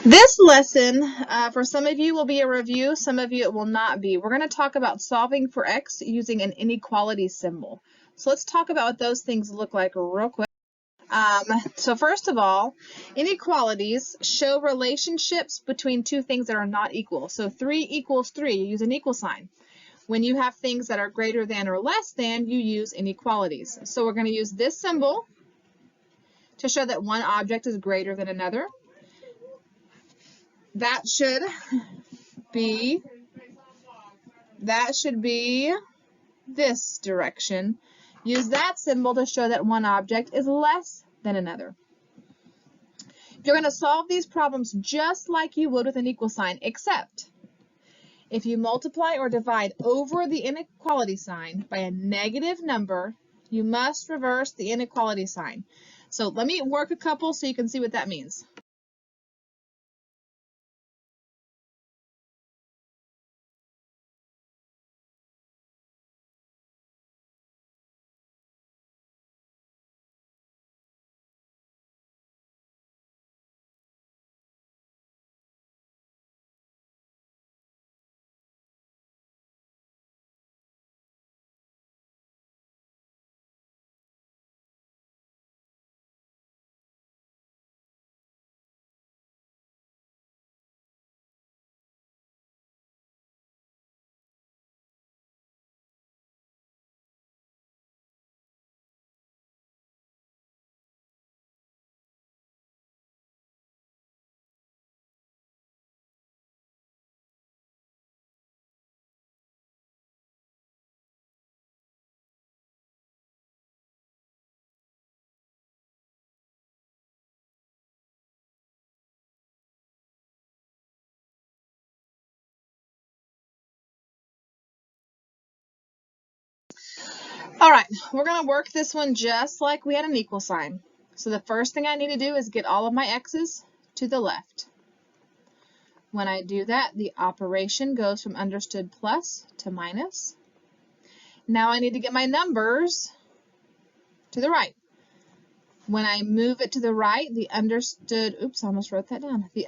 This lesson, for some of you, will be a review. Some of you, it will not be. We're going to talk about solving for x using an inequality symbol. So let's talk about what those things look like real quick. So first of all, inequalities show relationships between two things that are not equal. So 3 equals 3, you use an equal sign. When you have things that are greater than or less than, you use inequalities. So we're going to use this symbol to show that one object is greater than another. That should be this direction. Use that symbol to show that one object is less than another. You're going to solve these problems just like you would with an equal sign, except if you multiply or divide over the inequality sign by a negative number, you must reverse the inequality sign. So let me work a couple so you can see what that means. All right, we're going to work this one just like we had an equal sign. So the first thing I need to do is get all of my x's to the left. When I do that, the operation goes from understood plus to minus. Now I need to get my numbers to the right. When I move it to the right, the understood, oops, I almost wrote that down. The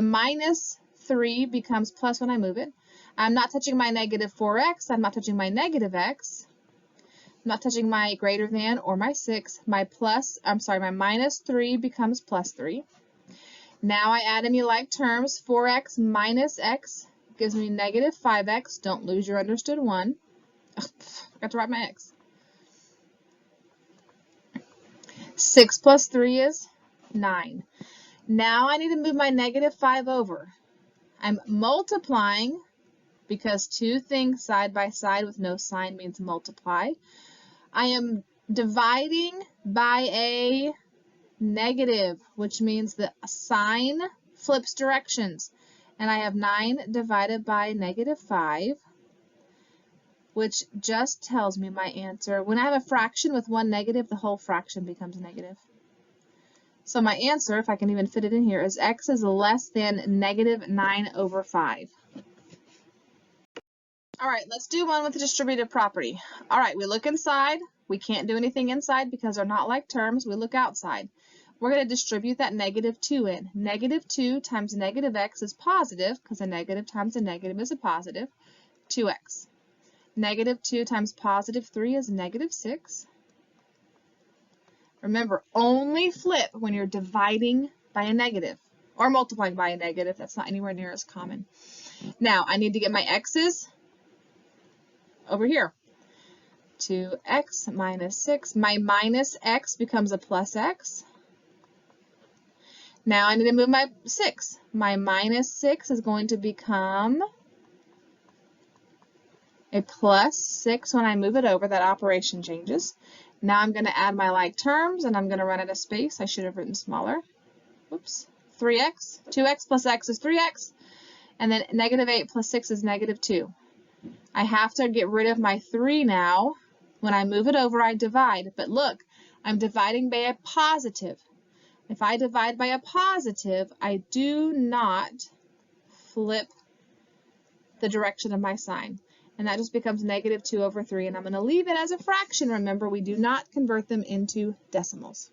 minus 3 becomes plus when I move it. I'm not touching my negative 4x. I'm not touching my negative x. I'm not touching my greater than or my 6. My minus 3 becomes plus 3. Now I add any like terms. 4x minus x gives me negative 5x. Don't lose your understood 1. Forgot to write my x. 6 plus 3 is 9. Now I need to move my negative 5 over. I'm multiplying because two things side by side with no sign means multiply. I am dividing by a negative, which means the sign flips directions. And I have 9 divided by negative 5, which just tells me my answer. When I have a fraction with one negative, the whole fraction becomes negative. So my answer, if I can even fit it in here, is x is less than negative 9 over 5. All right, let's do one with the distributive property. All right, we look inside. We can't do anything inside because they're not like terms. We look outside. We're going to distribute that negative 2 in. Negative 2 times negative x is positive because a negative times a negative is a positive, 2x. Negative 2 times positive 3 is negative 6. Remember, only flip when you're dividing by a negative or multiplying by a negative. That's not anywhere near as common. Now, I need to get my x's over here. 2x minus 6. My minus x becomes a plus x. Now I need to move my 6. My minus 6 is going to become a plus 6 when I move it over. That operation changes. Now I'm going to add my like terms, and I'm going to run out of space. I should have written smaller. Whoops. 3x. 2x plus x is 3x. And then negative 8 plus 6 is negative 2. I have to get rid of my 3 now. When I move it over, I divide. But look, I'm dividing by a positive. If I divide by a positive, I do not flip the direction of my sign. And that just becomes negative 2 over 3. And I'm going to leave it as a fraction. Remember, we do not convert them into decimals.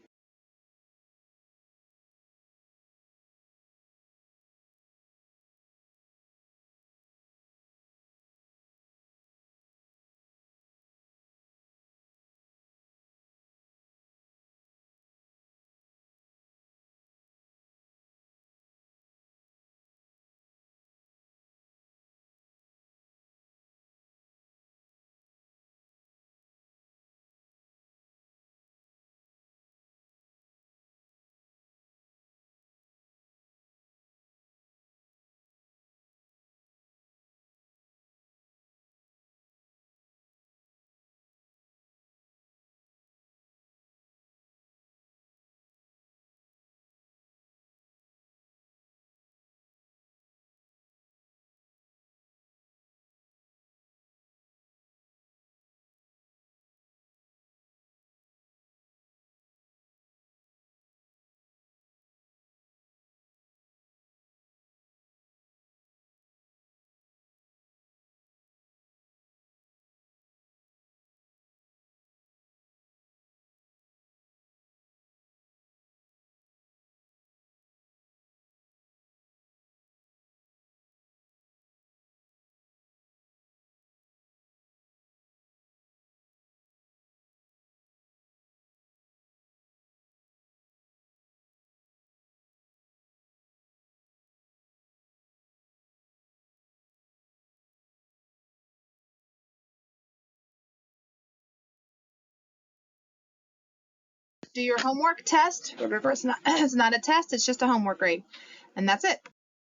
do your homework test. Remember, it's not a test, it's just a homework grade. And that's it.